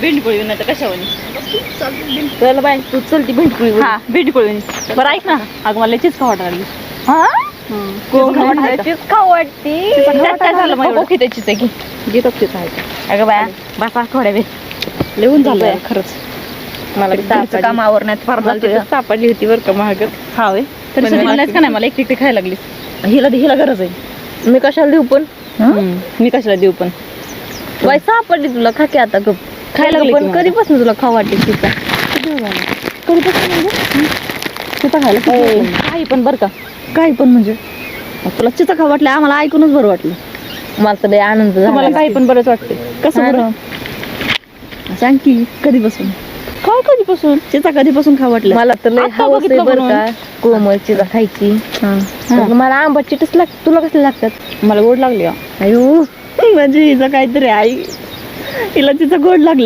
भेंडीपोळी नाही तर कशावर चल बाय तू चल ती भेंडपोळी हा भेंडीपोळी बरं ऐक ना अगं मला चीज खाऊ वाटायला लागली चीज खाऊ वाटती काय झालं मग एवढं? त्याचीच आहे की घेतात तिथं आहे अगं बाया बसा थोड्या वेळ लिहून झालं खरंच मला घरचं काम आवरण्यात फार जातोय. सापडली होती बरं का महागत हा होय तरी सुद्धा म्हणलायच का नाही मला एकटी खायला लागली हिला गरज आहे मी कशाला देऊ पण मी कशाला देऊ पण बाई सापडली तुला खा की आता गप खायला लागली पण की मला. कधीपासून तुला खाऊ वाटते तिचा चिता खायला काही पण बरं का काही पण म्हणजे तुला चिता खाऊ वाटलं आम्हाला ऐकूनच बरं वाटलं मला तर लय आनंद झाला तुम्हाला काही पण बरंच वाटते कसं बरं सांग की कधीपासून खाऊ कधीपासून चिता कधीपासून खाऊ वाटलं मला तर लय आता हवस आहे बघितलं बरं म्हणून. का कोमल चिजा खायची तर मला आंबाचीटच लागते तुला कसले लागतात मला गोड लागली अयो म्हणजे हिचं काहीतरी आई हिला तिचं गोड लागलं